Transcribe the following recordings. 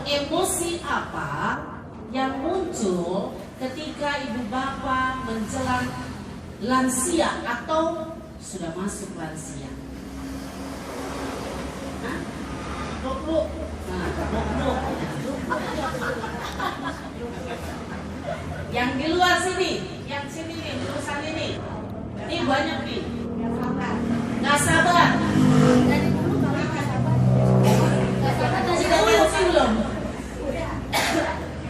emosi apa yang muncul ketika ibu bapak menjelang lansia atau sudah masuk lansia? Hah? Blok-blok. Nah, blok-blok. Yang di luar sini, yang sini nih, tulisan ini. Ini banyak nih. Nggak sabar. Dari dulu kalau nggak sabar. Sudah emosi belum?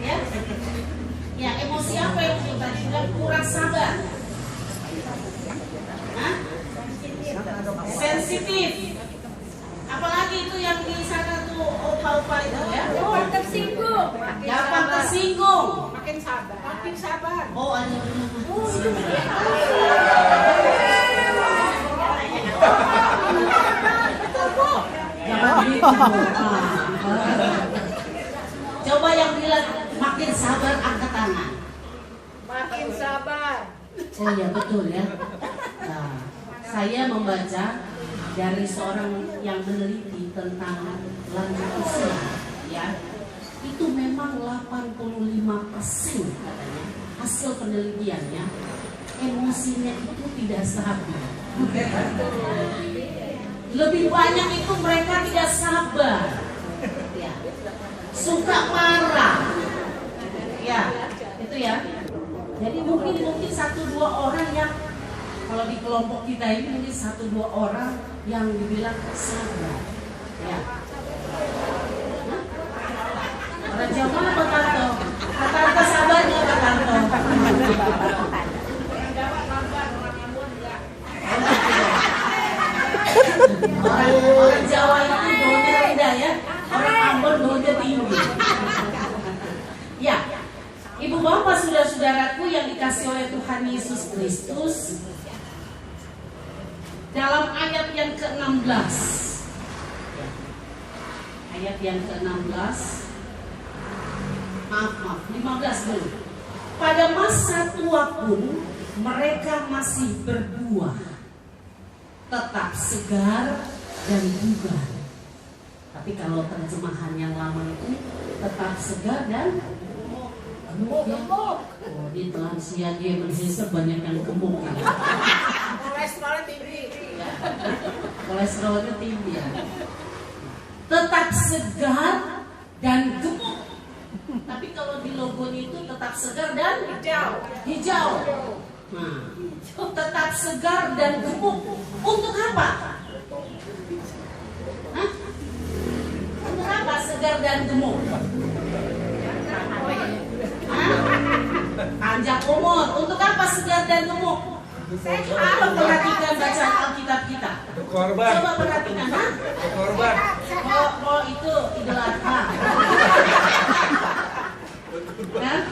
Ya? Ya, emosi apa yang kita sudah kurang sabar? Hah? Sensitif. Apalagi itu yang di sana tuh opa-opa itu ya? Gampang tersinggung. Gampang tersinggung. Makin sabar. Makin sabar. Oh, ada. Jangan gitu. Coba yang bilang makin sabar angkat tangan. Makin sabar. Oh ya betul ya. Nah, saya membaca dari seorang yang meneliti tentang lanjut usia, ya, itu memang 85% katanya hasil penelitiannya emosinya itu tidak stabil. Lebih banyak itu mereka tidak sabar, ya, suka marah, ya, itu ya. Jadi mungkin 1-2 orang yang kalau di kelompok kita ini mungkin 1-2 orang yang dibilang sabar, ya. Hah? Orang Jawa mana Pak Tanto? Pak Tanto sabar nggak Pak Tanto? Orang Jawa itu doanya rendah ya, orang Ambon doanya tinggi. Ya, ibu bapak saudara-saudaraku yang dikasih oleh Tuhan Yesus Kristus, dalam ayat yang ke-16, ayat yang ke-16, maaf, 15 dulu. Pada masa tua pun mereka masih berbuah, tetap segar dan bugar. Tapi kalau terjemahan yang lama itu tetap segar dan gemuk ya. Oh, di lansia dia bergeser banyak yang gemuk ya. Kolesterolnya tinggi. Ya. Kolesterolnya tinggi ya. Tetap segar dan gemuk. Tapi kalau di logonya itu tetap segar dan hijau. Nah, tetap segar dan gemuk. Untuk apa? Hah? Untuk apa segar dan gemuk? Hah? Panjang umur. Untuk apa segar dan gemuk? Coba perhatikan bacaan Alkitab kita. Korban. Coba perhatikan, ha? Korban. Oh itu Idul Adha. Nah,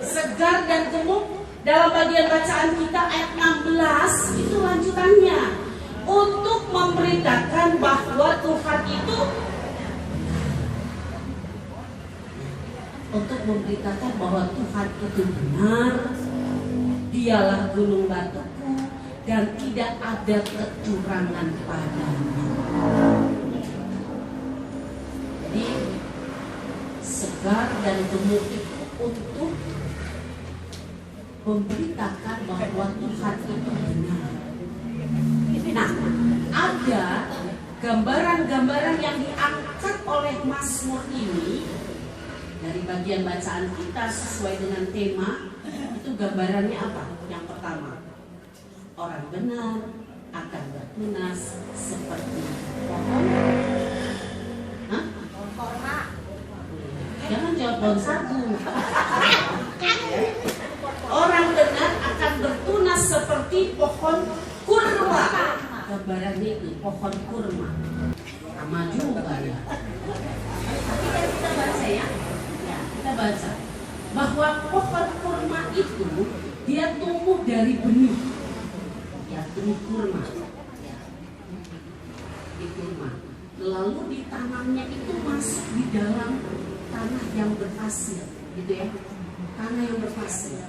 segar dan gemuk dalam bagian bacaan kita ayat 16 itu lanjutannya untuk memberitakan bahwa Tuhan itu benar, dialah gunung batuku dan tidak ada kekurangan padanya. Jadi segar dan gemuk itu untuk memberitakan bahwa Tuhan itu benar. Nah, ada gambaran-gambaran yang diangkat oleh Mazmur ini dari bagian bacaan kita sesuai dengan tema. Itu gambarannya apa? Yang pertama, orang benar akan bertunas seperti pohon. Hah? Korma. Jangan jawab pohon sagu. Orang benar akan bertunas seperti pohon kurma. Gambarannya itu pohon kurma. Sama juga ya. Tapi kan kita baca ya. Ya, kita baca bahwa pohon kurma itu dia tumbuh dari benih. Ya, benih kurma. Ya. Di kurma. Lalu ditanamnya itu masuk di dalam tanah yang berpasir, gitu ya. Tanah yang berpasir.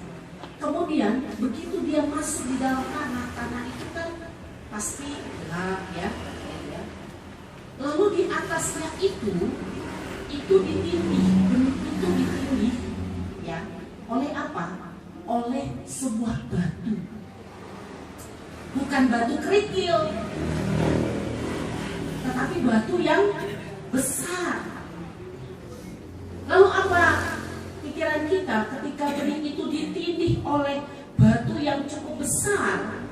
Kemudian begitu dia masuk di dalam tanah itu kan pasti gelap ya. Lalu di atasnya itu itu ditindih, benih itu ditindih, ya, oleh apa? Oleh sebuah batu, bukan batu kerikil, tetapi batu yang besar. Lalu apa pikiran kita ketika benih itu ditindih oleh batu yang cukup besar?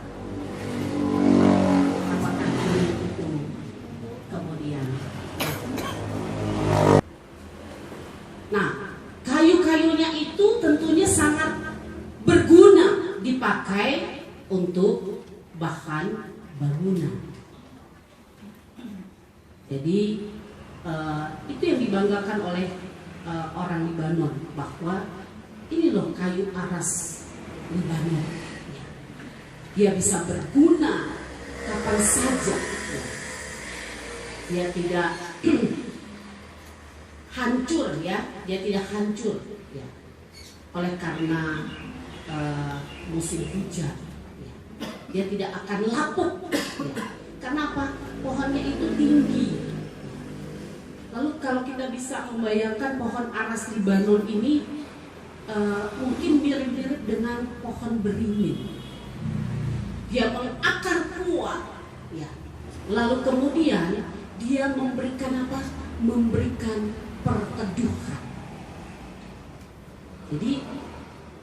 Apakah benih itu kemudian? Nah, kayu-kayunya itu tentunya sangat berguna dipakai untuk bahan bangunan. Jadi itu yang dibanggakan oleh orang Libanon, bahwa ini loh kayu aras Libanon. Dia bisa berguna kapan saja. Dia tidak hancur, ya. Dia tidak hancur, ya. Oleh karena musim hujan, ya. Dia tidak akan lapuk, ya. Karena apa? Pohonnya itu tinggi. Lalu kalau kita bisa membayangkan pohon aras Libanon ini mungkin mirip-mirip dengan pohon beringin. Dia mengakar kuat, ya. Lalu kemudian dia memberikan apa? Memberikan perteduhan. Jadi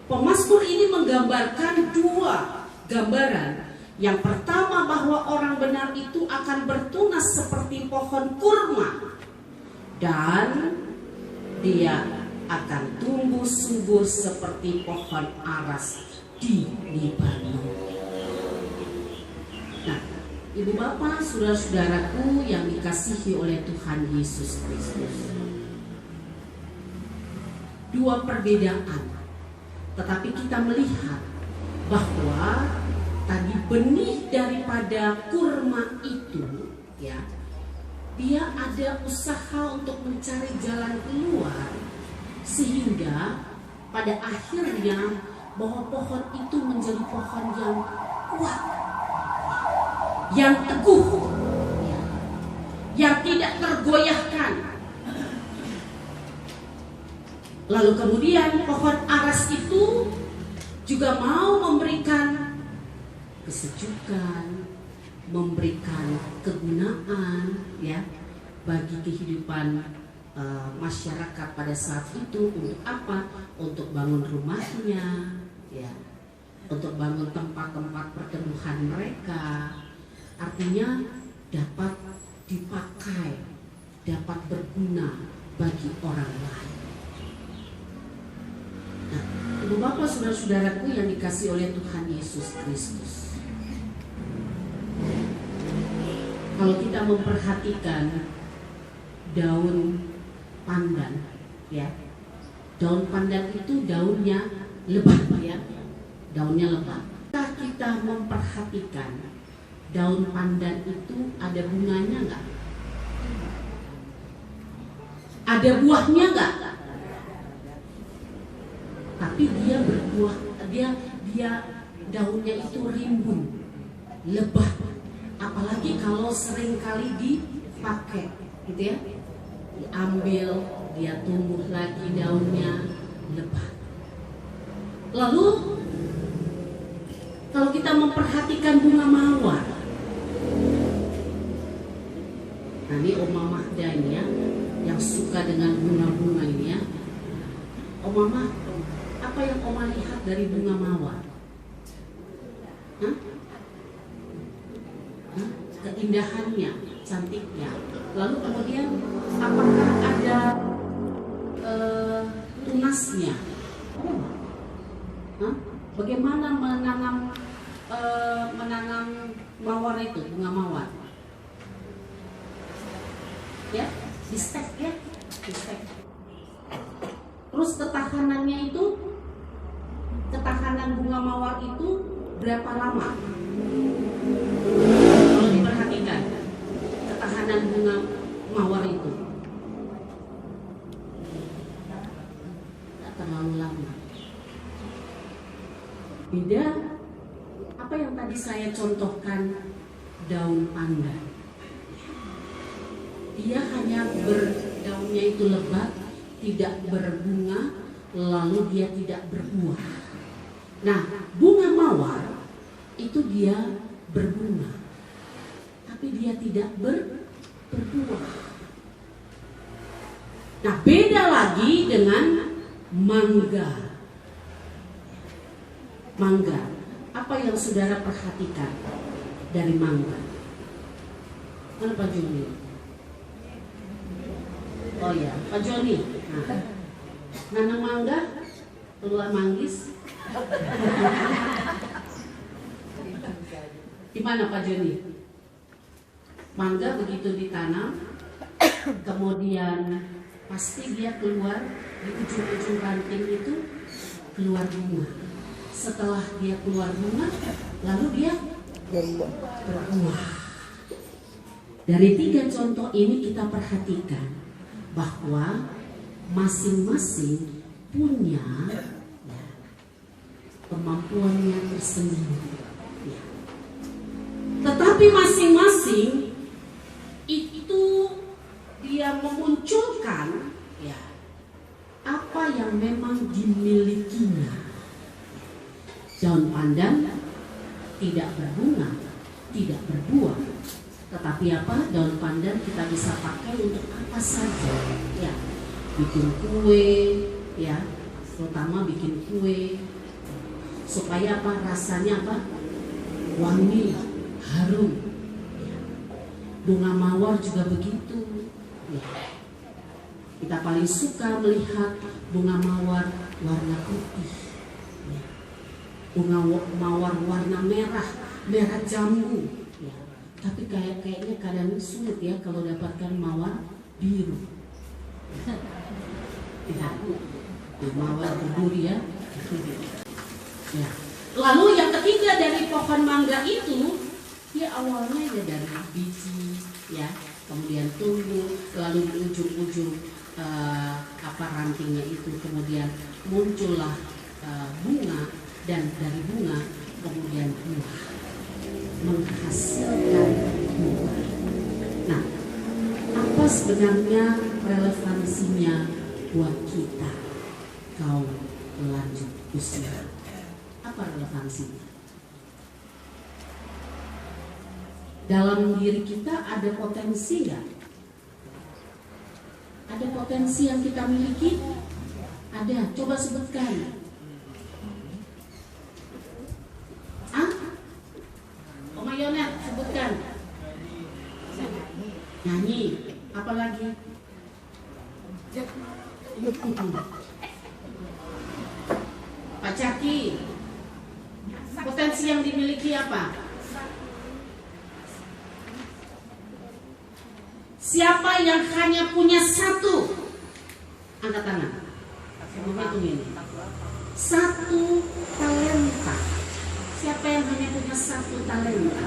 pemazmur ini menggambarkan dua gambaran. Yang pertama, bahwa orang benar itu akan bertunas seperti pohon kurma, dan dia akan tumbuh subur seperti pohon aras di Libanon. Nah, ibu bapak, saudara-saudaraku yang dikasihi oleh Tuhan Yesus Kristus, dua perbedaan, tetapi kita melihat bahwa tadi benih daripada kurma itu, ya, dia ada usaha untuk mencari jalan keluar, sehingga pada akhirnya bahwa pohon itu menjadi pohon yang kuat, yang teguh, ya, yang tidak tergoyahkan. Lalu kemudian pohon aras itu juga mau memberikan kesejukan, memberikan kegunaan, ya, bagi kehidupan masyarakat pada saat itu. Untuk apa? Untuk bangun rumahnya, ya, untuk bangun tempat-tempat pertemuan mereka. Artinya dapat dipakai, dapat berguna bagi orang lain. Nah, ibu bapak, saudara-saudaraku yang dikasihi oleh Tuhan Yesus Kristus, kalau kita memperhatikan daun pandan, ya, daun pandan itu daunnya lebat, ya, daunnya lebat. Jika kita memperhatikan daun pandan itu ada bunganya nggak? Ada buahnya nggak? Tapi dia berbuah, dia daunnya itu rimbun, lebat. Apalagi kalau sering kali dipakai, gitu ya, diambil, dia tumbuh lagi daunnya lebat. Lalu kalau kita memperhatikan bunga mawar, nah ini Oma Mahda ini, ya, yang suka dengan bunga-bunga ini, ya. Oma Mah, apa yang Oma lihat dari bunga mawar? Hah? Keindahannya, cantiknya. Lalu kemudian apakah ada tunasnya? Hah? Bagaimana menanam mawar itu, bunga mawar? Ya, di stek, ya, di stek. Terus ketahanannya itu, ketahanan bunga mawar itu berapa lama? Kalau diperhatikan ketahanan bunga mawar itu tidak terlalu lama. Beda apa yang tadi saya contohkan, daun pandan. Dia hanya daunnya itu lebat, tidak berbunga, lalu dia tidak berbuah. Nah, bunga mawar itu dia berbunga, tapi dia tidak berbuah. Nah, beda lagi dengan mangga. Mangga, apa yang saudara perhatikan dari mangga? Mana Pak Joni? Oh ya, Pak Joni. Nah, nanam mangga, keluar manggis. Gimana Pak Joni? Mangga begitu ditanam, kemudian pasti dia keluar di ujung-ujung ranting itu keluar bunga. Setelah dia keluar bunga, lalu dia berbuah. Dari 3 contoh ini kita perhatikan bahwa masing-masing punya kemampuannya tersendiri. Ya. Tetapi masing-masing itu dia memunculkan ya apa yang memang dimilikinya. Daun pandan tidak berbunga, tidak berbuah. Tetapi apa? Daun pandan kita bisa pakai untuk apa saja. Ya, bikin kue, ya, terutama bikin kue. Supaya apa? Rasanya apa? Wangi, harum. Ya. Bunga mawar juga begitu. Ya. Kita paling suka melihat bunga mawar warna putih. Ya. Bunga mawar warna merah, merah jambu. Ya. Tapi kayaknya kadang sulit ya kalau dapatkan mawar biru. Ya. Mawar berduri ya. Ya. Lalu yang ketiga dari pohon mangga itu, ya awalnya ya dari biji, ya, kemudian tumbuh, lalu di ujung-ujung rantingnya itu kemudian muncullah bunga, dan dari bunga kemudian buah, menghasilkan buah. Nah, apa sebenarnya relevansinya buat kita kaum lanjut usia? Apa relevansinya? Dalam diri kita ada potensi nggak? Ada potensi yang kita miliki? Ada, coba sebutkan. Oma Yonet, sebutkan. Nyanyi, apa lagi? Pak Caki, potensi yang dimiliki apa? Siapa yang hanya punya satu? Angkat tangan. Menghitung ini. Satu talenta. Siapa yang hanya punya satu talenta?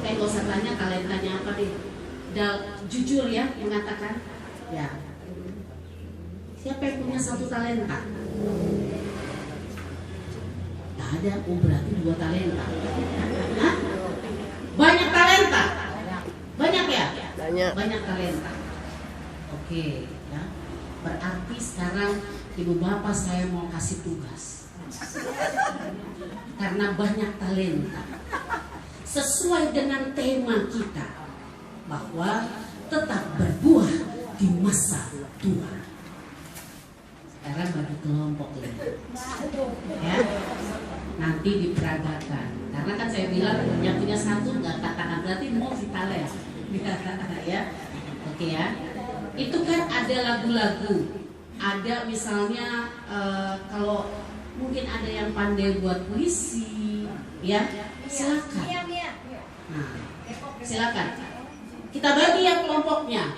Gak usah tanya talentanya apa deh. Jujur ya mengatakan. Ya. Siapa yang punya satu talenta? Gak ada. Oh berarti 2 talenta. Hah? Banyak talenta. Banyak ya? Banyak talenta. Oke, ya. Berarti sekarang Ibu Bapak saya mau kasih tugas. Karena banyak talenta. Sesuai dengan tema kita bahwa tetap berbuah di masa tua. Sekarang bagi kelompok ini. Ya. Nanti diperagakan. Karena kan saya bilang yang punya satu nggak katakan berarti multi talent. Ya, oke ya. Itu kan ada lagu-lagu, ada misalnya kalau mungkin ada yang pandai buat puisi, ya silakan. Nah, silakan. Kita bagi yang kelompoknya,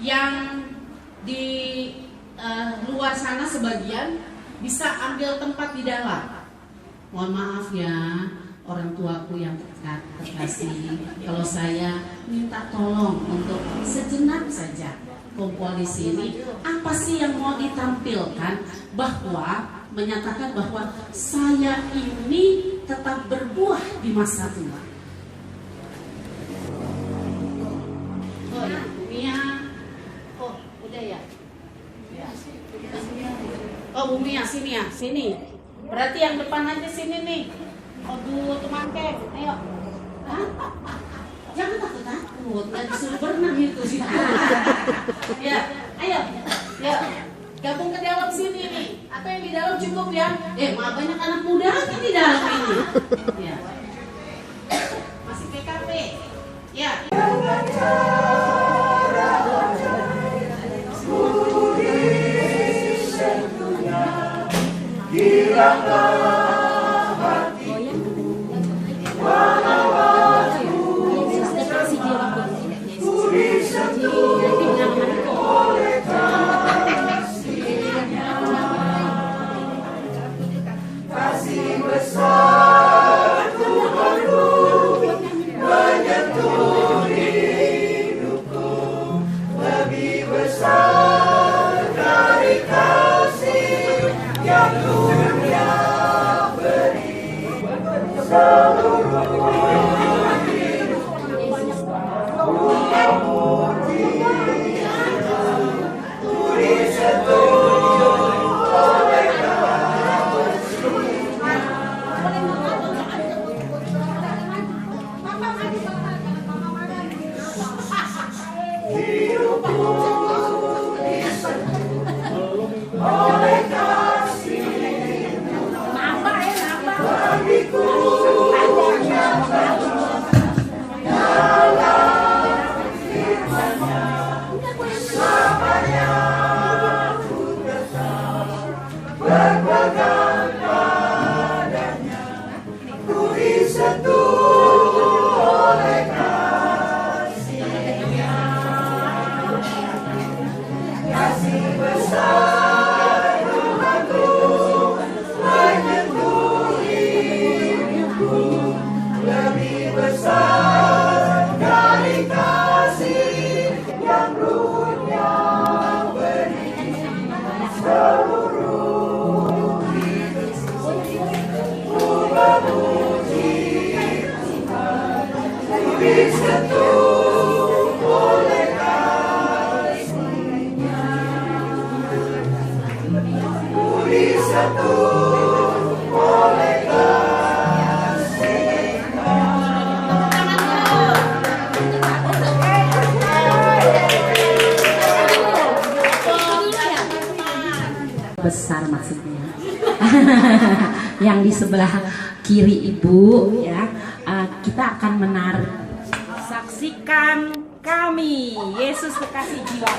yang di luar sana sebagian bisa ambil tempat di dalam. Mohon maaf ya. Orang tuaku yang terkasih, kalau saya minta tolong untuk sejenak saja kumpul di sini. Apa sih yang mau ditampilkan? Bahwa menyatakan bahwa saya ini tetap berbuah di masa tua. Oh ya, Mia, Oh Bu Mia, sini ya, sini. Berarti yang depan aja sini nih. Aduh, teman kek, ayo. Hah? Jangan takut, nggak disuruh berenang itu sih. Ya, ayo, ya. Gabung ke dalam sini nih. Atau yang di dalam cukup ya? Malah banyak anak muda lagi di dalam ini. Ya. Masih PKP. Ya. Besar maksudnya. Yang di sebelah kiri ibu ya, kita akan menarik. Saksikan kami, Yesus kekasih jiwa.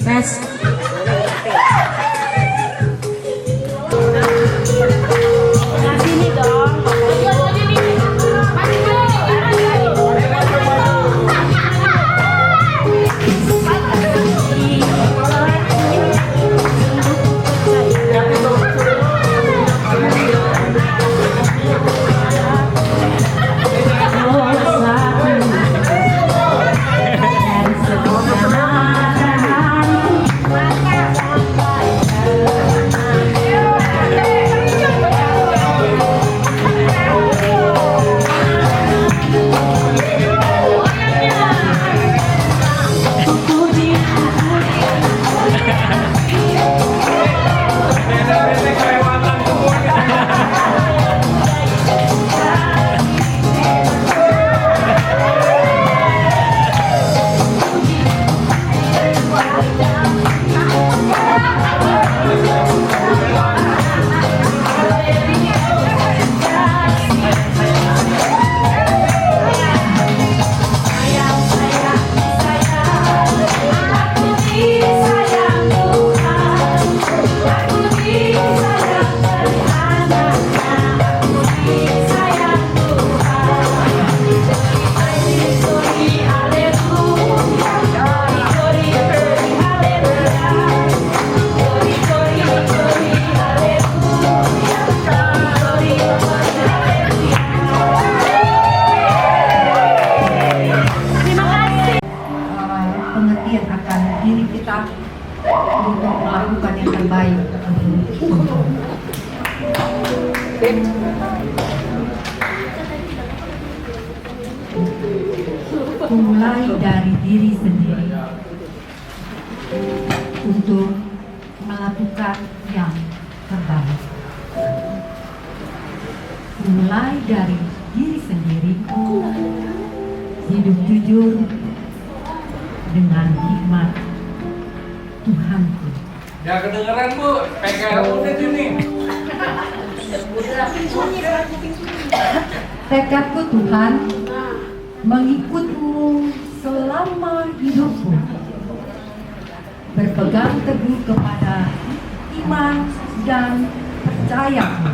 Tes. Sini dong. Mulai dari diri sendiri untuk melakukan yang terbaik. Mulai dari diri sendiri, hidup jujur dengan hikmat Tuhanku. Ya kedengeran Bu, PKL udah ini. Tekadku Tuhan mengikutmu selama hidupku, berpegang teguh kepada iman dan percayaku.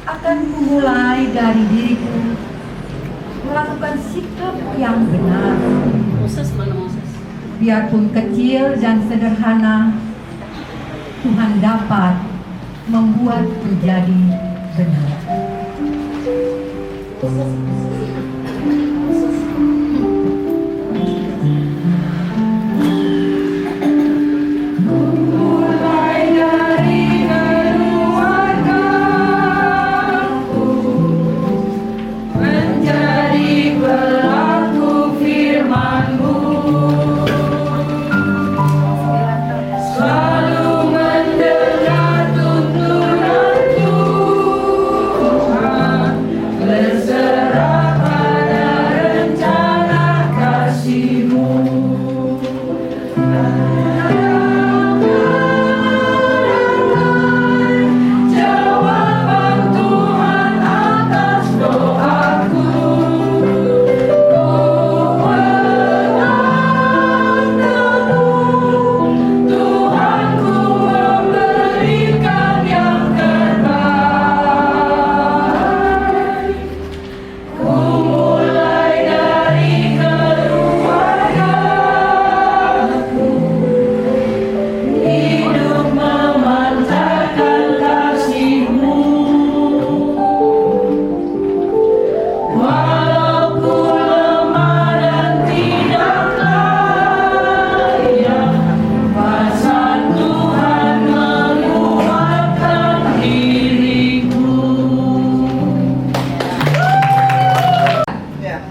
Akan kumulai dari diriku melakukan sikap yang benar, Moses mana Moses? biarpun kecil dan sederhana, Tuhan dapat membuat menjadi benar.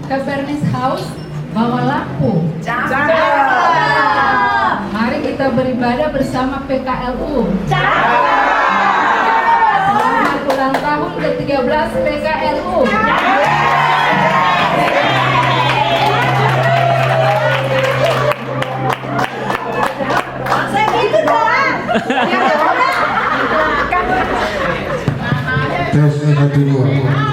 Ke Bernice House bawa lampu. Mari kita beribadah bersama PKLU. Selamat ulang tahun ke-13 PKLU. Tes 1 2.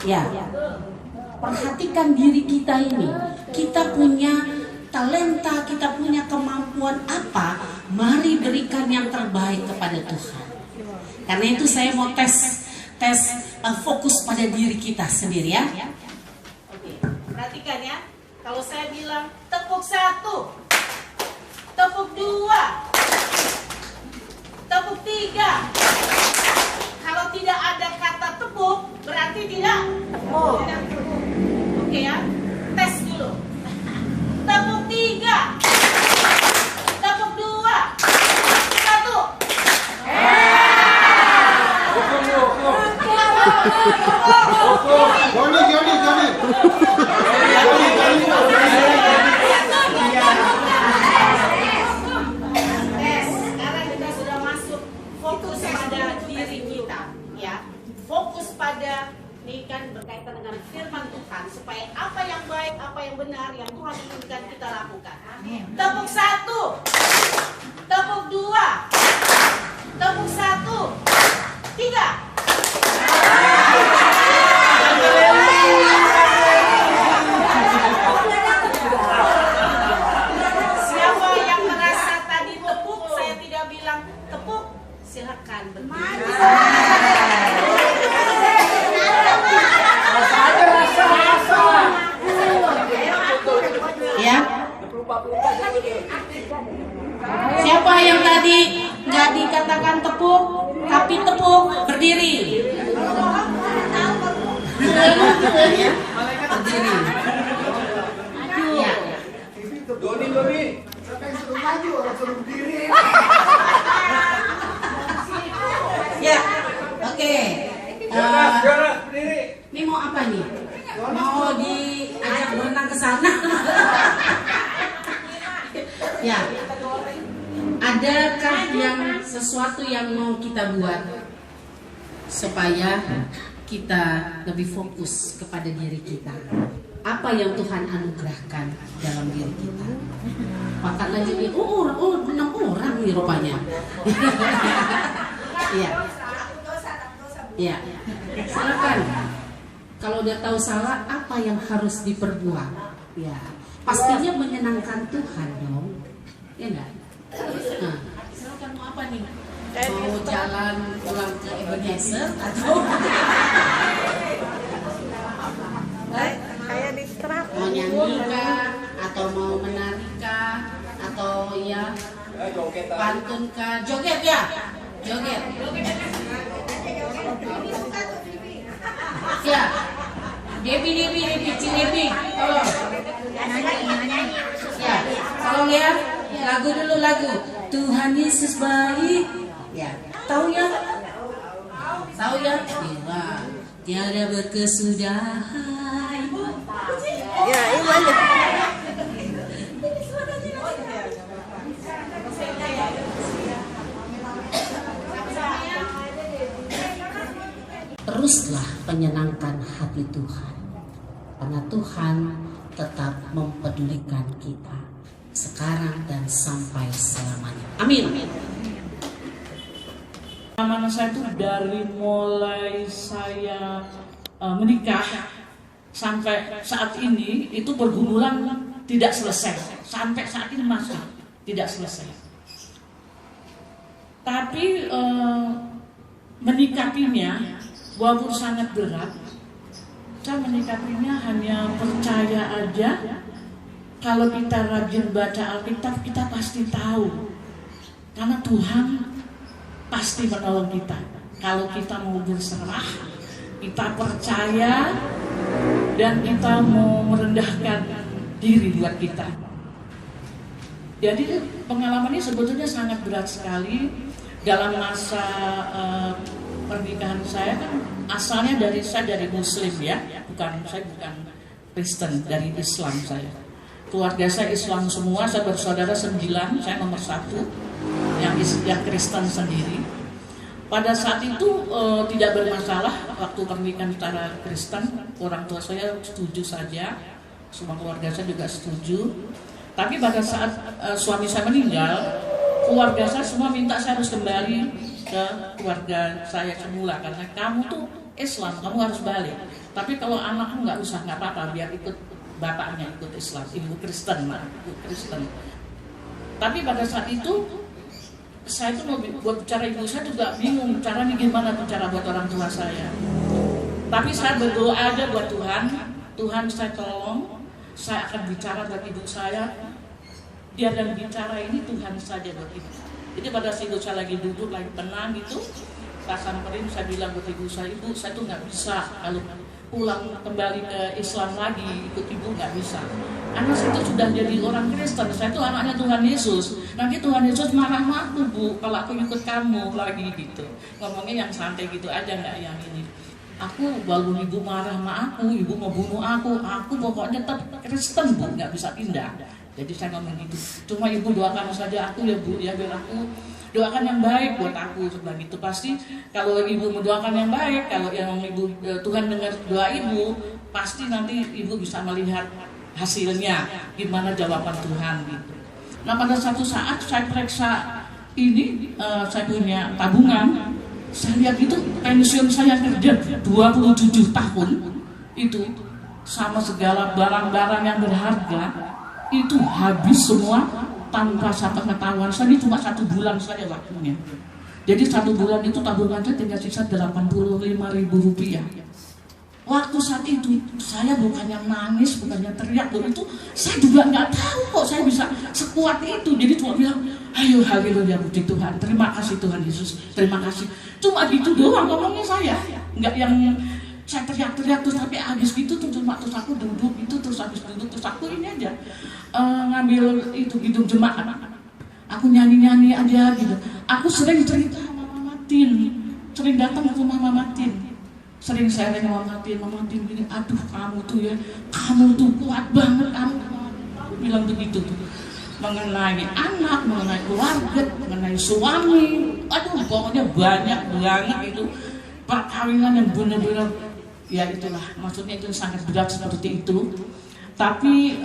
Ya, perhatikan diri kita ini. Kita punya talenta, kita punya kemampuan apa, mari berikan yang terbaik kepada Tuhan. Karena itu saya mau tes fokus pada diri kita sendiri ya. Oke, perhatikan ya. Kalau saya bilang tepuk 1, tepuk 2, tepuk 3. Kalau tidak ada kata tepuk, berarti tidak tepuk. Oke ya, tes dulu. Tepuk 3, tepuk 2, 1. Johnny. Sekarang kita sudah masuk fokus pada diri kita, ya. Fokus pada ini kan berkaitan dengan firman Tuhan supaya apa yang baik, apa yang benar yang Tuhan inginkan kita lakukan. Tepuk 1, tepuk 2, tepuk 1, 3. Siapa yang merasa tadi tepuk, saya tidak bilang tepuk, silakan berdiri. Ya. Siapa yang tadi nggak dikatakan tepuk, tapi tepuk, berdiri. Berdiri. Ya. Doni. Ya, oke. Jonas, berdiri. Ini mau apa nih? Mau diajak berenang ke sana? Ya. Adakah yang sesuatu yang mau kita buat supaya kita lebih fokus kepada diri kita? Apa yang Tuhan anugerahkan dalam diri kita? Pakat lagi nih, oh 6 orang nih rupanya. Iya. Iya. Silakan. Kalau udah tahu salah, apa yang harus diperbuat? Ya, pastinya menyenangkan Tuhan dong. Ya enggak? Nah, silakan mau apa nih? Mau jalan pulang ke Ebenezer atau mau nyanyi kah? Atau mau menari kah? Atau ya pantun kah? Joget ya? Joget. Ya. Debbie, tolong. Ya, tolong ya. Lagu dulu lagu. Tuhan Yesus baik. Ya, tahu ya? Tahu ya? Dewa, tiada berkesudahan. Ya, iman. Teruslah menyenangkan hati Tuhan, karena Tuhan tetap mempedulikan kita sekarang dan sampai selamanya. Amin. Pengalaman saya itu dari mulai saya menikah sampai saat ini itu bergumulan tidak selesai. Sampai saat ini masih tidak selesai. Tapi menyikapinya walaupun sangat berat, saya menyikapinya hanya percaya aja. Kalau kita rajin baca Alkitab, kita pasti tahu. Karena Tuhan pasti menolong kita. Kalau kita mau berserah, kita percaya, dan kita mau merendahkan diri buat kita. Jadi pengalaman ini sebetulnya sangat berat sekali. Dalam masa pernikahan saya kan asalnya saya dari Muslim ya, saya bukan Kristen, dari Islam saya. Keluarga saya Islam semua, saya bersaudara 9, saya nomor 1 yang Kristen sendiri. Pada saat itu tidak bermasalah waktu pernikahan secara Kristen, orang tua saya setuju saja, semua keluarga saya juga setuju. Tapi pada saat suami saya meninggal, keluarga saya semua minta saya harus kembali ke keluarga saya semula, karena kamu tuh Islam, kamu harus balik. Tapi kalau anakmu nggak usah, nggak apa-apa, biar ikut bapaknya ikut Islam, ibu Kristen, ibu Kristen. Tapi pada saat itu saya tuh mau buat bicara ibu saya juga bingung caranya gimana bicara buat orang tua saya. Tapi saya berdoa aja buat Tuhan, Tuhan saya tolong, saya akan bicara buat ibu saya. Dia dan bicara ini Tuhan saja buat ibu. Jadi pada saat itu saya lagi duduk, lagi tenang gitu, saya samperin, saya bilang buat ibu saya tuh nggak bisa kalau pulang kembali ke Islam lagi, ikut ibu nggak bisa. Anak saya itu sudah jadi orang Kristen, saya itu anaknya Tuhan Yesus. Nanti Tuhan Yesus marah sama aku bu, kalau aku ikut kamu lagi gitu. Ngomongnya yang santai gitu aja, nggak yang ini. Aku walaupun ibu marah sama aku, ibu mau bunuh aku pokoknya tetap Kristen bu, nggak bisa pindah. Jadi saya ngomong gitu. Cuma ibu doakan saja aku ya bu, ya biar aku doakan yang baik buat aku seperti itu. Pasti kalau ibu mendoakan yang baik, kalau yang ibu Tuhan dengar doa ibu, pasti nanti ibu bisa melihat hasilnya gimana jawaban Tuhan gitu. Nah pada satu saat saya periksa ini, saya punya tabungan, saya lihat itu pensiun saya kerja 27 tahun itu sama segala barang-barang yang berharga itu habis semua tanpa saya pengetahuan. Saya ini cuma 1 bulan saja waktunya. Jadi 1 bulan itu tabungan saya tinggal sisa 85.000 rupiah. Waktu saat itu saya bukannya nangis, bukannya teriak, itu saya juga nggak tahu kok saya bisa sekuat itu. Jadi cuma bilang, ayo haleluya puji Tuhan, terima kasih Tuhan Yesus, terima kasih. Cuma gitu doang ngomongnya saya, nggak yang saya teriak-teriak terus tapi habis gitu cuma terus aku duduk itu terus habis duduk terus aku ini aja ngambil itu gedung jemaat, aku nyanyi aja gitu. Aku sering cerita sama Mama Tin, sering datang ke rumah Mama Tin, sering sharing sama Mama Tin gini, aduh kamu tuh kuat banget kamu bilang begitu tuh mengenai anak, mengenai keluarga, mengenai suami, aduh pokoknya banyak banget itu perkawinan yang benar-benar ya itulah, maksudnya itu sangat berat seperti itu. Tapi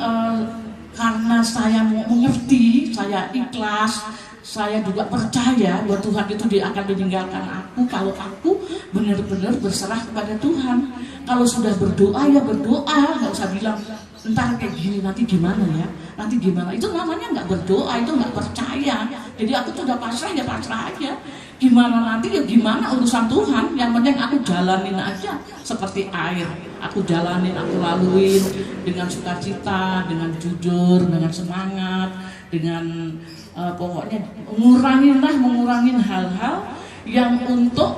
karena saya mengerti, saya ikhlas, saya juga percaya bahwa Tuhan itu dia akan meninggalkan aku kalau aku benar-benar berserah kepada Tuhan. Kalau sudah berdoa ya berdoa, nggak usah bilang entar kayak gini nanti gimana ya, nanti gimana. Itu namanya nggak berdoa, itu nggak percaya. Jadi aku sudah pasrah ya pasrah aja. Gimana nanti ya gimana urusan Tuhan. Yang penting aku jalanin aja seperti air. Aku jalanin, aku laluin dengan sukacita, dengan jujur, dengan semangat, dengan pokoknya mengurangin hal-hal yang untuk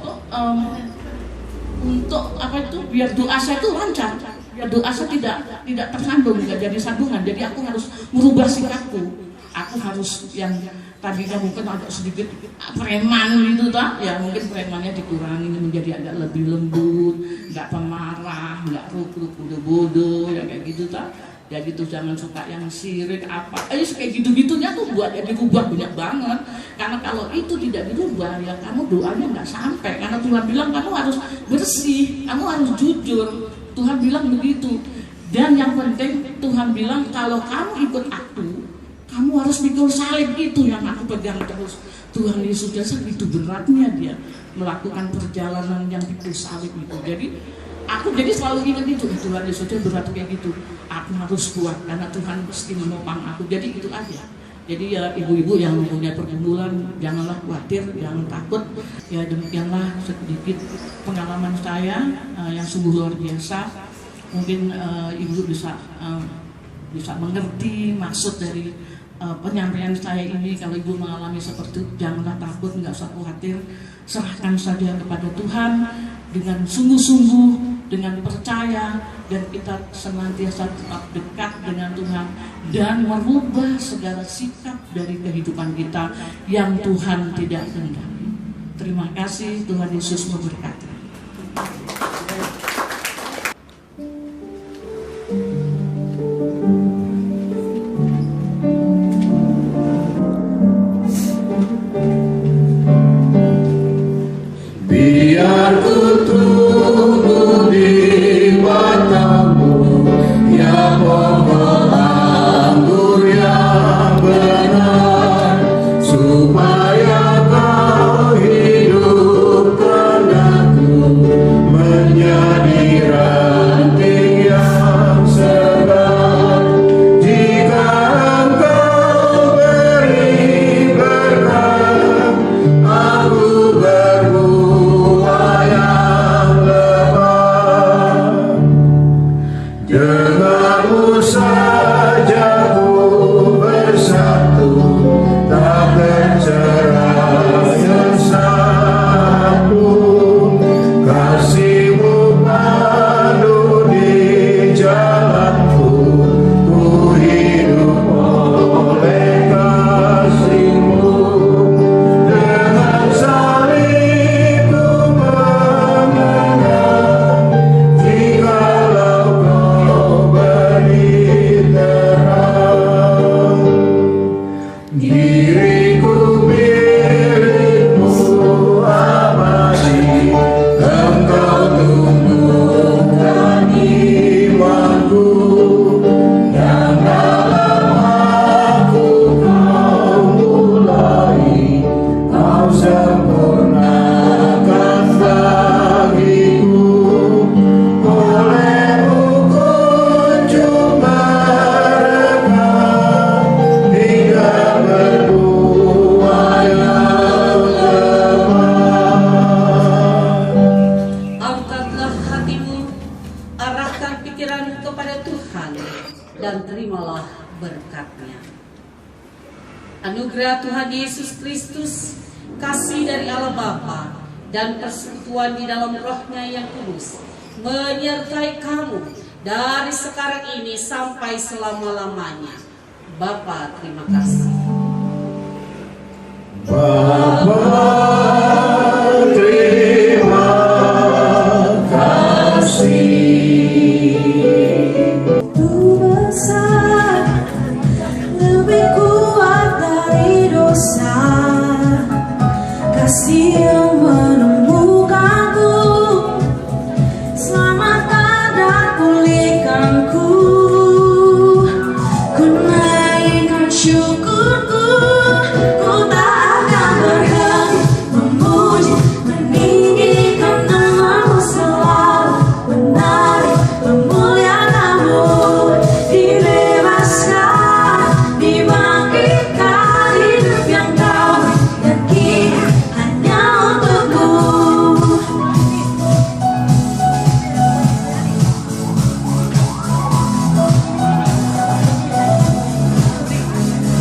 apa itu biar doa saya itu lancar, biar doa saya tidak tersandung, nggak jadi sandungan. Jadi aku harus merubah sikapku. Aku harus yang tadinya mungkin agak sedikit preman gitu tak, ya mungkin premannya dikurangi menjadi agak lebih lembut, nggak pemarah, nggak ruk-ruk bodoh ya kayak gitu tak. Jadi tuh jangan suka yang sirik apa, kayak gitu-gitunya tuh buat ya dirubah banyak banget. Karena kalau itu tidak dirubah ya kamu doanya nggak sampai. Karena Tuhan bilang kamu harus bersih, kamu harus jujur. Tuhan bilang begitu. Dan yang penting Tuhan bilang kalau kamu ikut aku, kamu harus pikul salib itu yang aku pegang terus. Tuhan Yesus dasar itu beratnya dia melakukan perjalanan yang pikul salib itu. Aku jadi selalu ingat itu, Tuhan Yesus berat kayak gitu. Aku harus kuat karena Tuhan pasti menopang aku. Jadi itu aja. Jadi ya ibu-ibu yang punya pergumulan janganlah khawatir, jangan takut. Ya demikianlah sedikit pengalaman saya yang sungguh luar biasa. Mungkin ibu bisa mengerti maksud dari penyampaian saya ini. Kalau ibu mengalami seperti itu janganlah takut, nggak usah khawatir. Serahkan saja kepada Tuhan dengan sungguh-sungguh, dengan percaya, dan kita senantiasa tetap dekat dengan Tuhan dan merubah segala sikap dari kehidupan kita yang Tuhan tidak kehendaki. Terima kasih, Tuhan Yesus memberkati. Biar ku tumbuh di matamu, ya pohon anggur yang benar, supaya kau hidupkan aku saja ku bersatu, tak bercerai yang satu. Kasih-Mu pandu di jalanku, ku hidup oleh kasih-Mu. Dengan salib-Ku mengenang, jikalau Kau beri terang. Diriku milik-Mu abadi, Engkau tumbuhkan imanku. Yang dalam aku Kau mulai, Kau sempurnakan bagiku. Oleh-Mu kunjung merekam, hingga berdua yang lemah. Angkatlah hatimu, arahkan pikiranmu kepada Tuhan, dan terimalah berkat-Nya. Anugerah Tuhan Yesus Kristus, kasih dari Allah Bapa, dan persekutuan di dalam Roh-Nya yang kudus menyertai kamu dari sekarang ini sampai selama-lamanya. Bapa, terima kasih. Bapa, terima kasih. Ku besar, lebih kuat dari dosa. Kasih yang menemukanku, selamatkan dan pulihkanku. Ku naikkan syukurku, ku tak akan berhenti memuji, meninggikan nama-Mu selalu, menari, memuliakan-Mu. Dibebaskan, dibangkitkan, hidup yang Kau berikan hanya untukmu.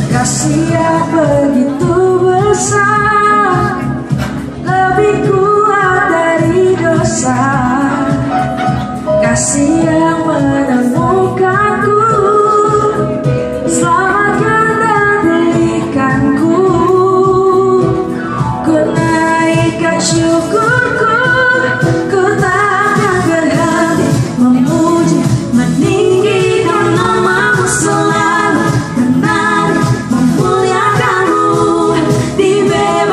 Kasih yang begitu besar, lebih kuat dari dosa. Kasih yang menemukanku, selamatkan dan pulihkanku. Ku naikkan syukurku, ku tak akan berhenti memuji, meninggikan nama-Mu selalu, menari, memuliakan-Mu. Dibebaskan,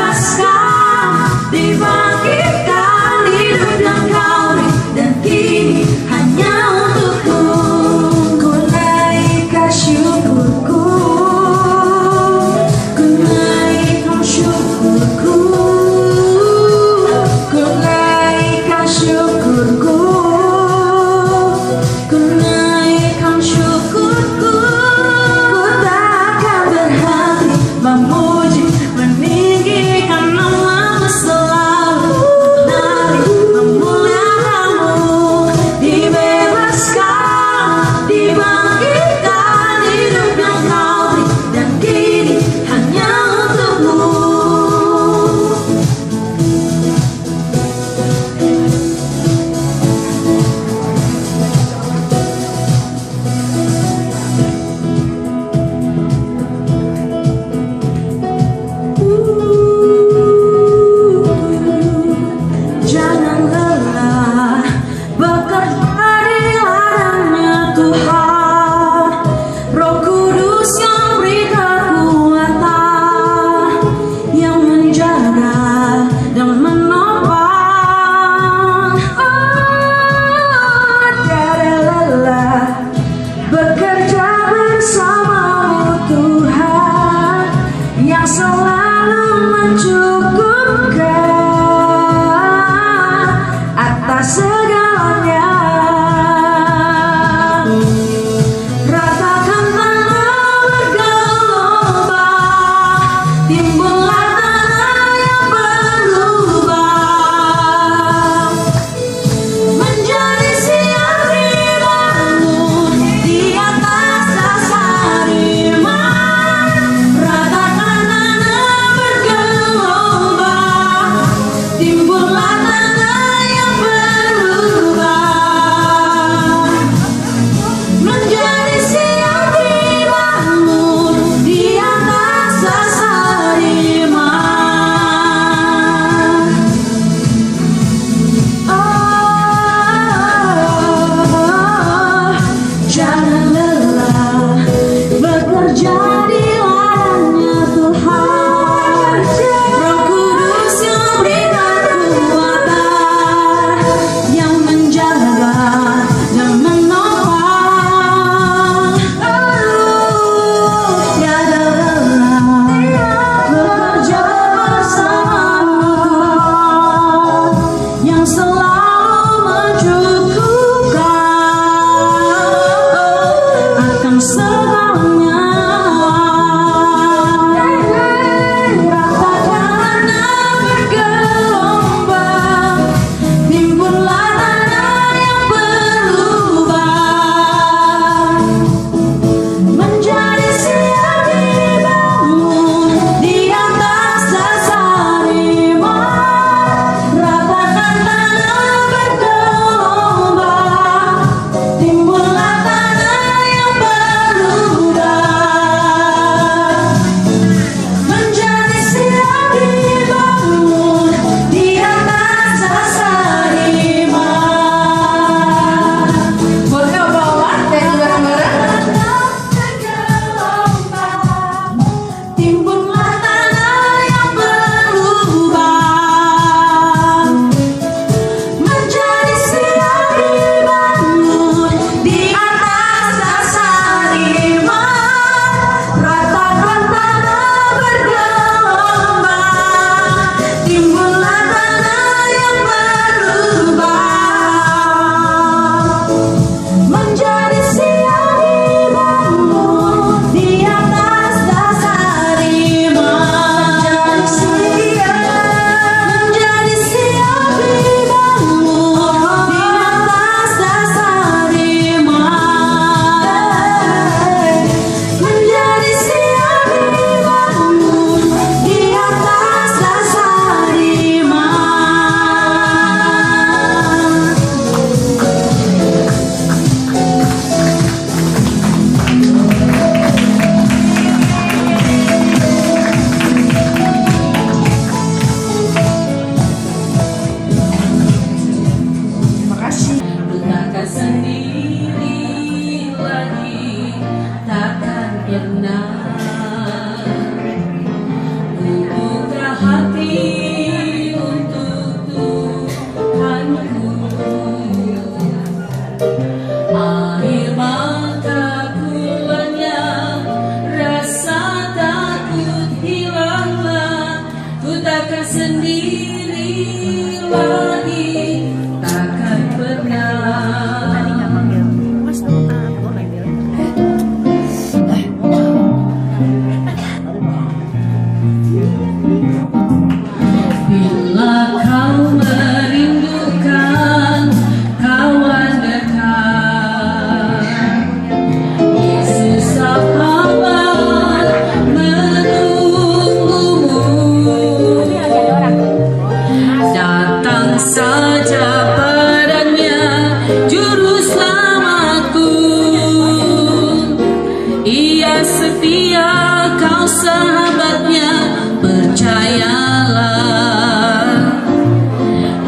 setia, kau sahabatnya, percayalah.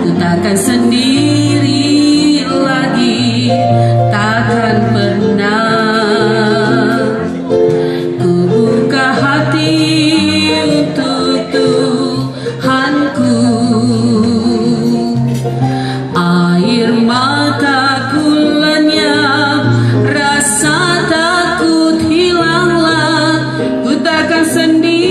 Ku takkan sendiri lagi, takkan pernah. Ku buka hati untuk Tuhanku. Air mataku lenyap, rasa takut hilanglah. Ku takkan sendiri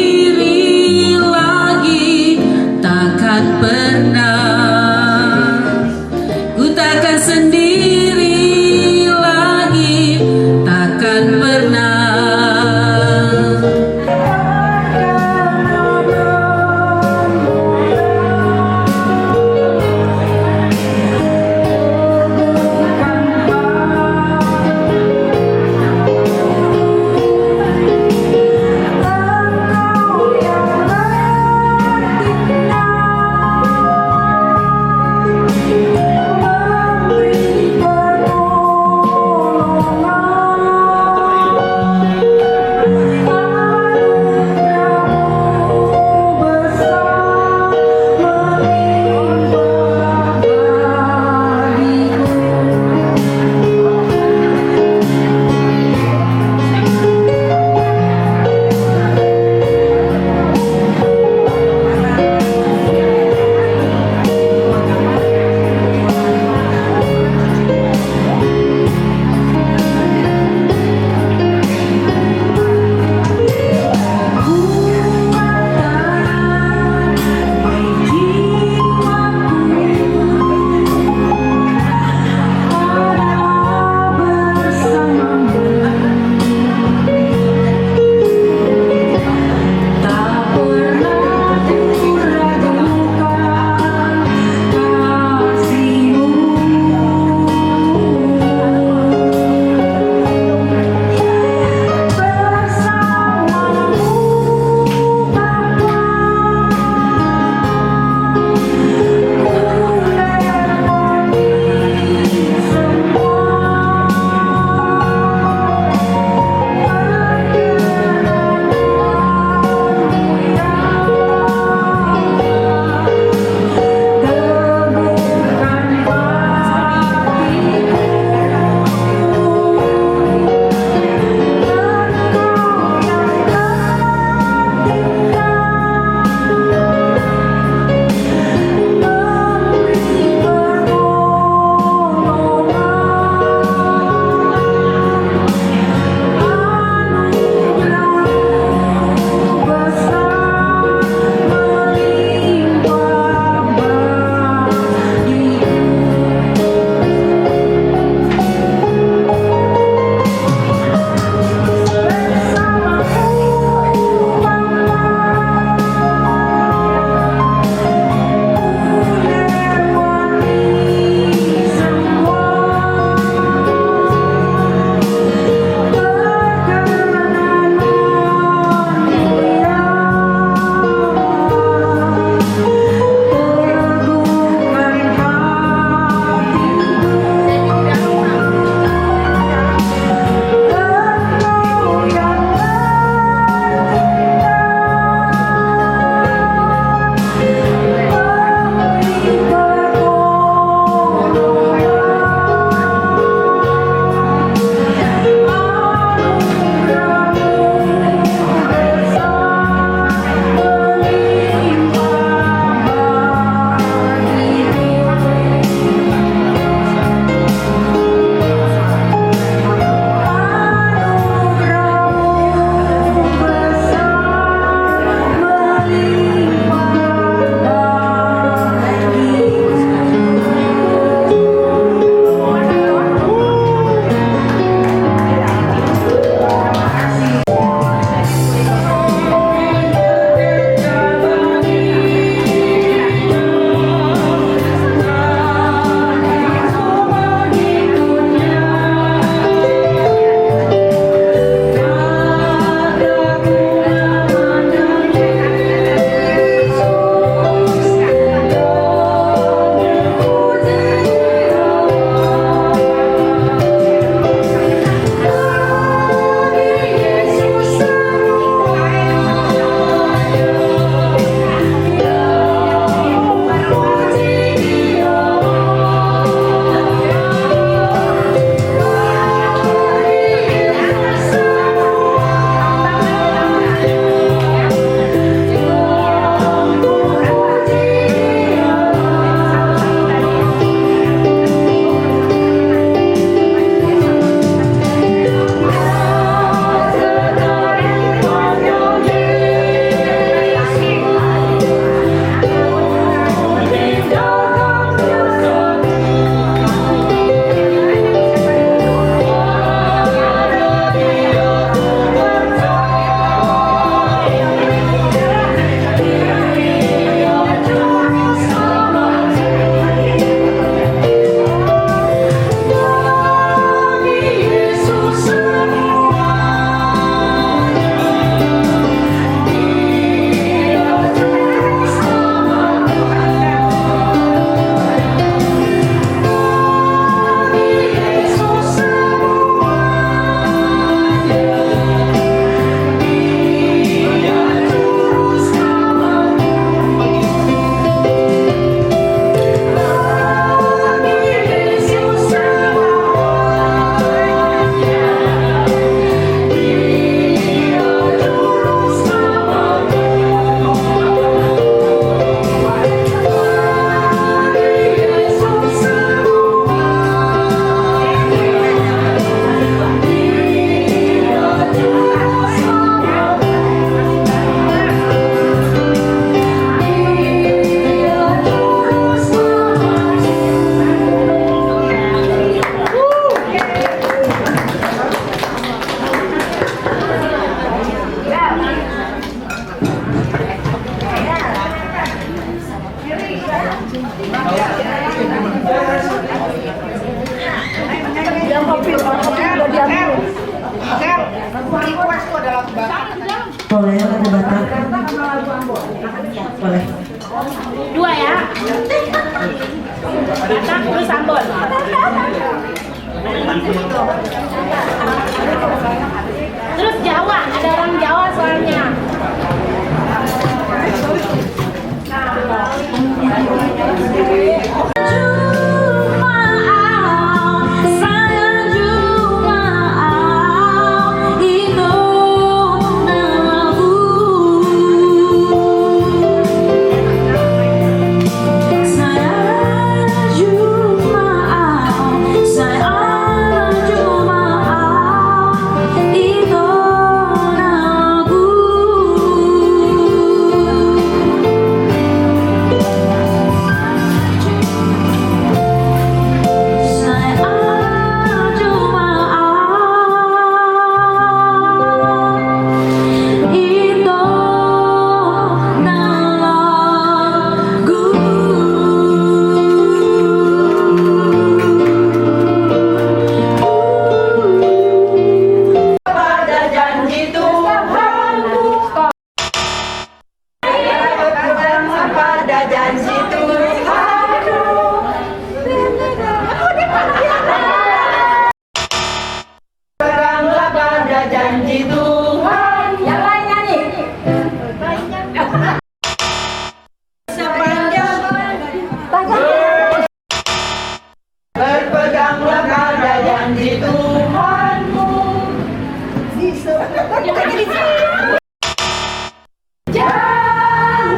Jangan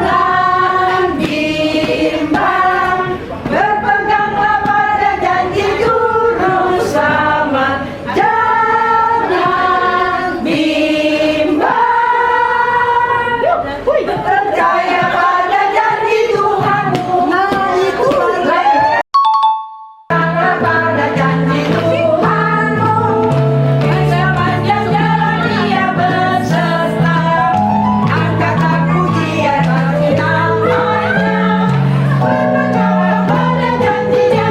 bimbang, berpeganglah pada janji juru selamat. Jangan bimbang, percaya pada janji Tuhanmu. Percaya pada janji Tuhanmu, sepanjang jalan Dia berserta. Angkatlah pujian bagi namanya, berpeganglah pada janjinya.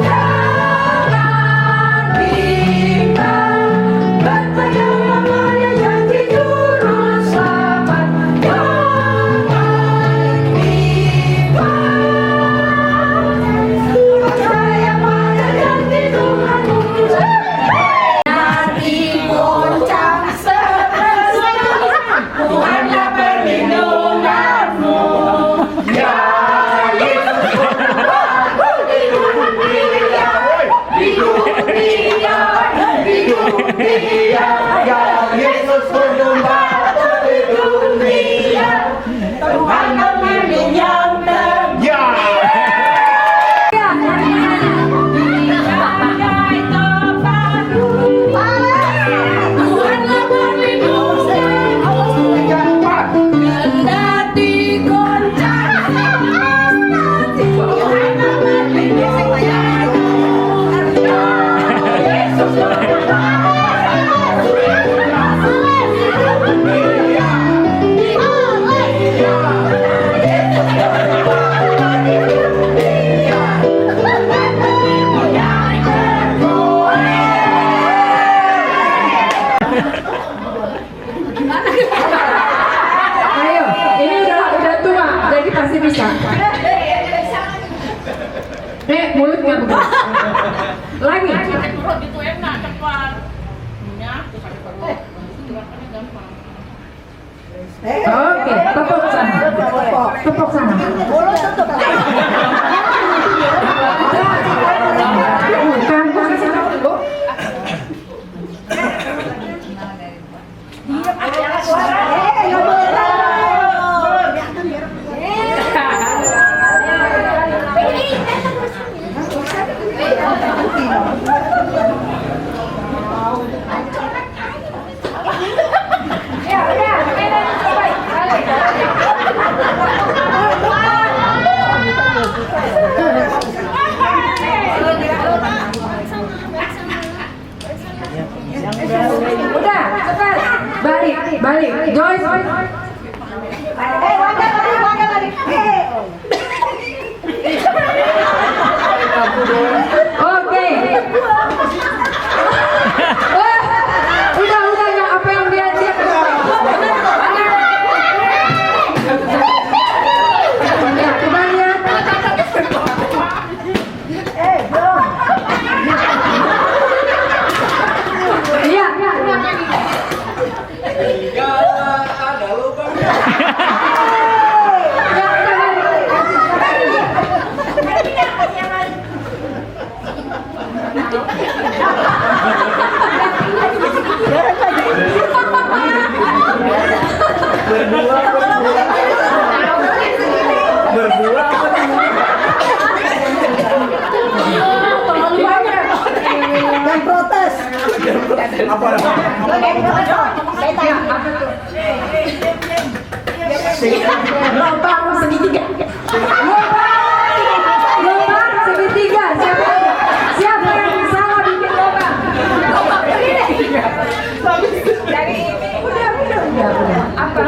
Jangan bimbang, berpeganglah pada janji juru selamat. Jangan bimbang, percaya pada janji Tuhanmu. Nanti goncang Tuhanlah perlindunganmu. Ya Yesus di dunia, ya Yesus bergembala di dunia. Tuhan pemimpin yang Tuhanlah perlindungan, kendati goncang, Tuhanlah perlindungan. Yesus Ayo, ini udah tua, jadi pasti bisa. Mulutnya begini. Lagi. Itu enak cepat. Oke, tepuk sana. Tepuk sana. Bukan sana dulu. Udah, cepat. Balik. Joyce. Oke. Udah nggak apa yang dia ya, kembali. Iya. Ada lubang. Berdua dan protes. apa? Lubang segitiga. Lubang segitiga. Siapa yang salah bikin lubang? Udah. Apa?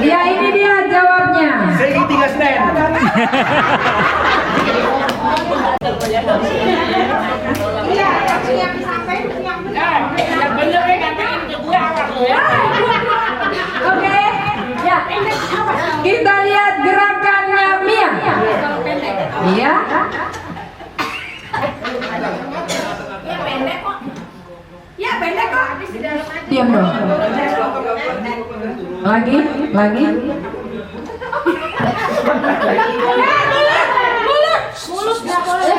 Ya, ini dia jawabnya. Segitiga stand. Oke, ya. Kita lihat gerakannya Mia. Iya. Diam dong. Lagi. Mulut nggak boleh.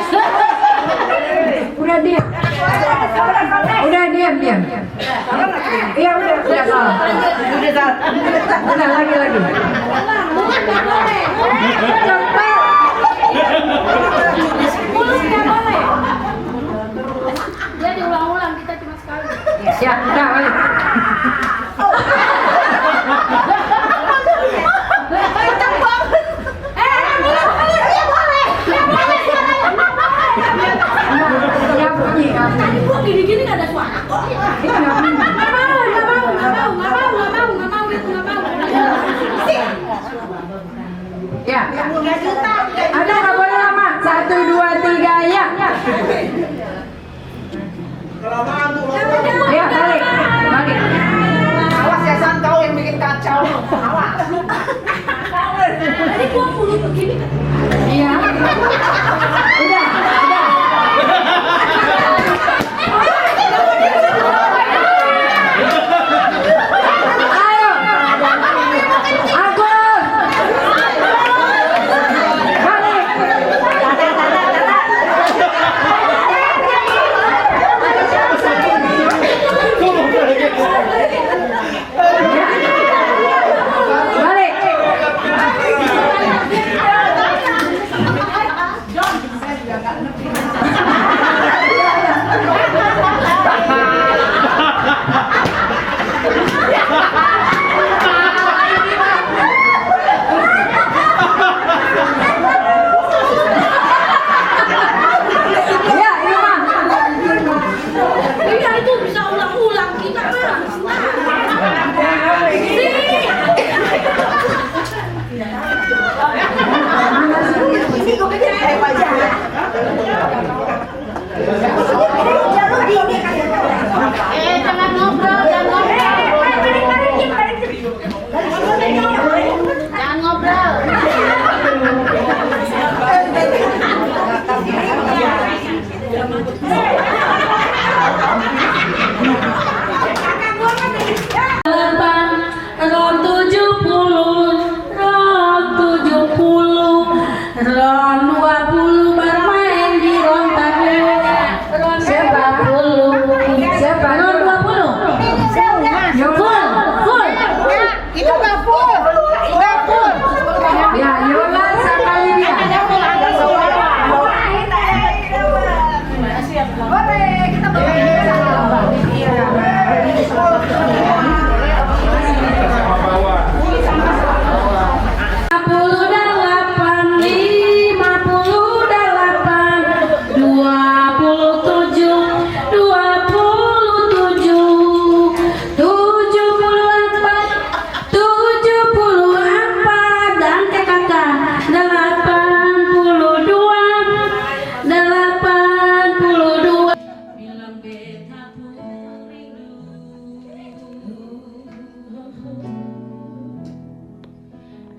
diam. Udah diam. Iya udah salah. Udah lagi. Cepat. Dia diulang-ulang, kita cuma sekali. Ya, udah balik. Ya bunyi kan. Tadi gua gini-gini gak ada suara kok. Ini nggak bunyi. Nggak mau itu nggak mau. Ya. Ada nggak boleh lama. 1, 2, 3 ya. Kelamaan tuh. Ya balik. Awas ya San, kau yang bikin kacau. Awas. Tadi gua mulut begini. Iya. Udah. Ayo. Agus. Balik. Balik. Ya, ini mah. Iya itu bisa ulang-ulang kita mah. Jangan ngobrol. Jangan ngobrol. Ron 70, ron 20 bermain di ron tapi ron 70. Siapa? Ron 20. Full. Itu nggak full. Ya, Yola sama Lydia.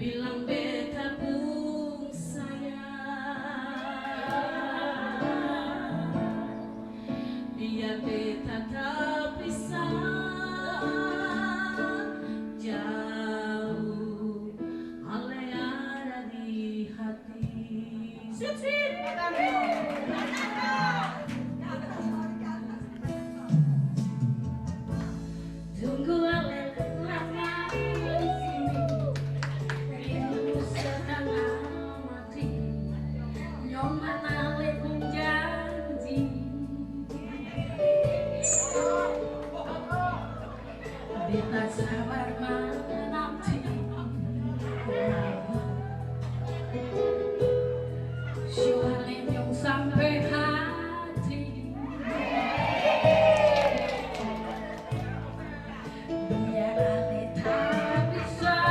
Bilang beta pun sayang, biar beta tak bisa jauh, ale ada di hati. Tunggu ale lama di sini. Rindu sedang mati, nyoman alih janji. Beta sabar menanti, syuarin yang sampai hati. Biar alih tak bisa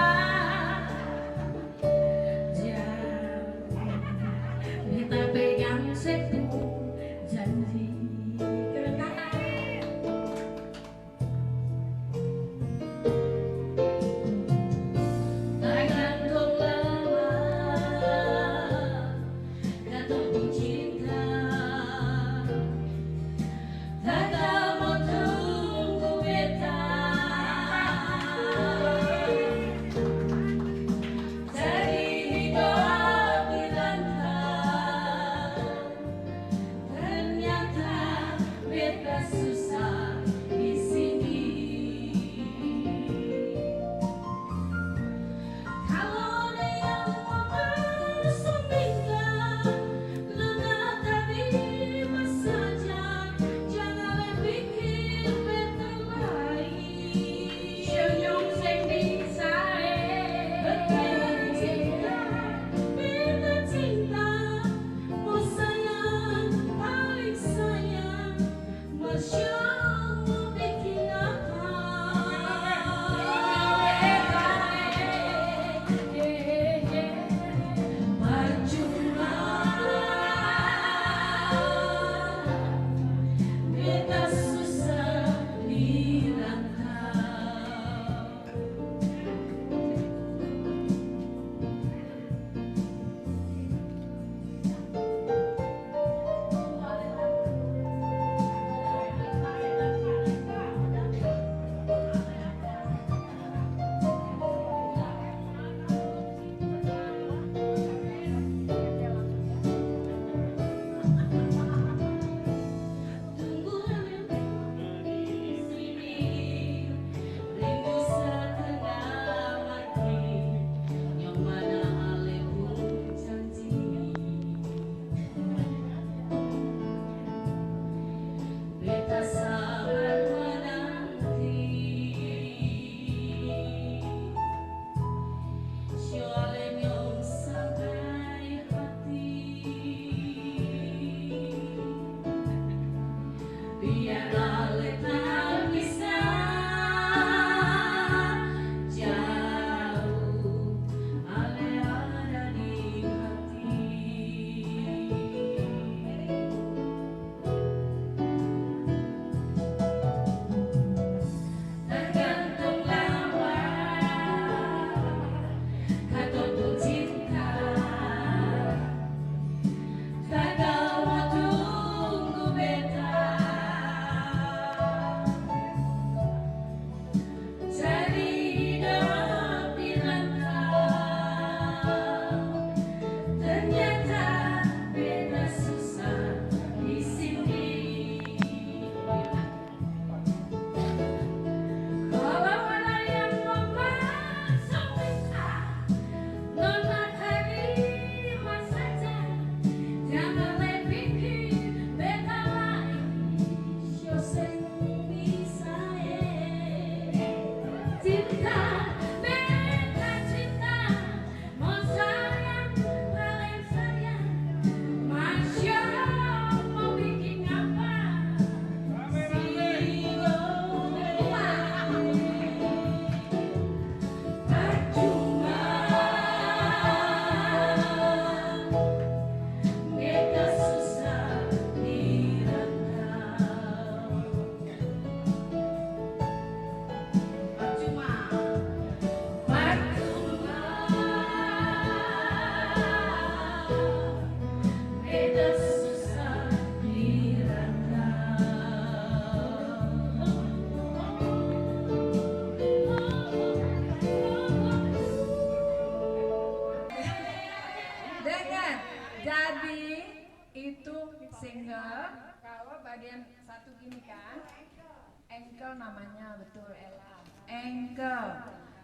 kita pegang sepenuh janji. kalau bagian satu gini kan, ankle namanya, betul Ella. Ankle.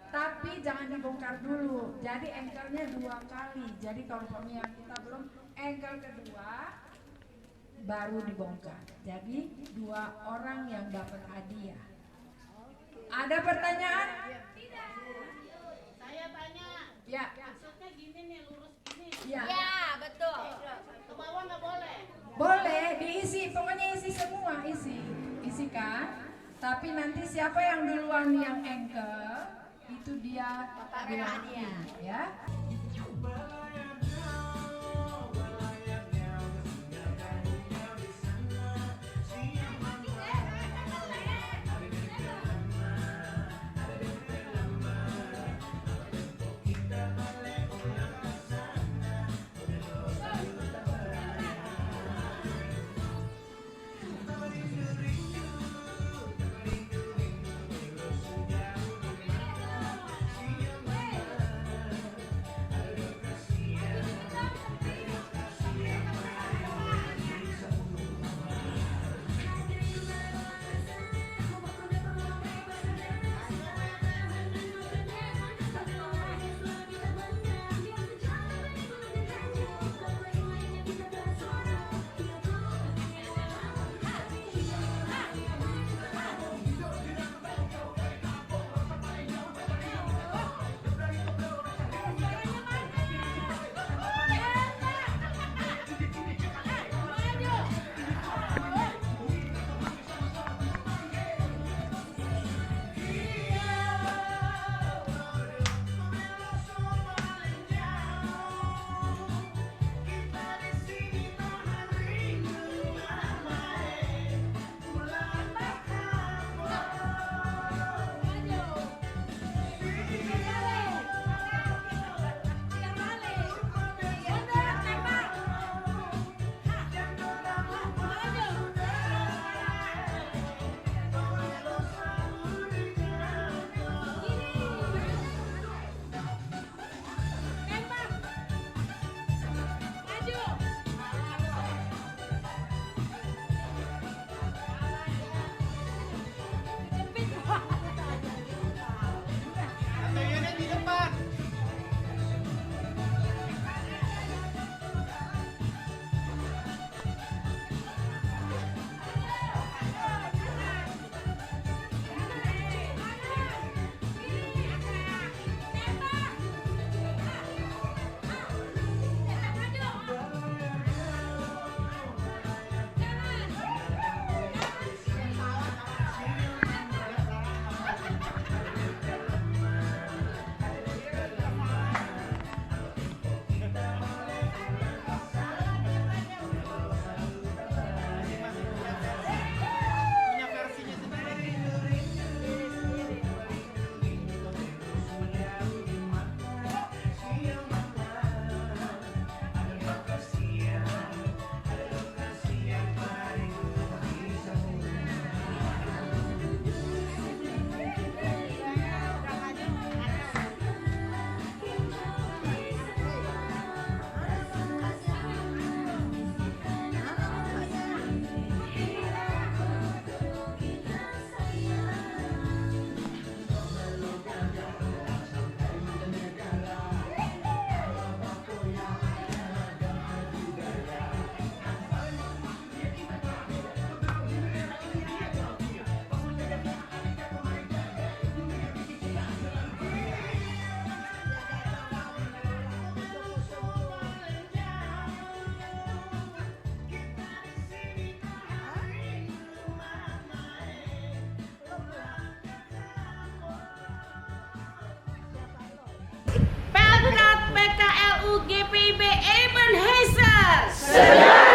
Tapi jangan dibongkar dulu. Jadi ankle-nya 2 kali. Jadi kalau pemilik kita belum ankle kedua baru dibongkar. Jadi 2 orang yang dapat hadiah. Ada pertanyaan? Tidak. Saya tanya. Ya. Maksudnya gini nih, lurus gini. Ya. Ya, betul. Ke bawah nggak boleh. Boleh diisi, pokoknya isi semua, isikan. Tapi nanti siapa yang duluan yang ankle itu dia hadiah, ya. Pelkat PKLU GPIB Ebenezer. Sehat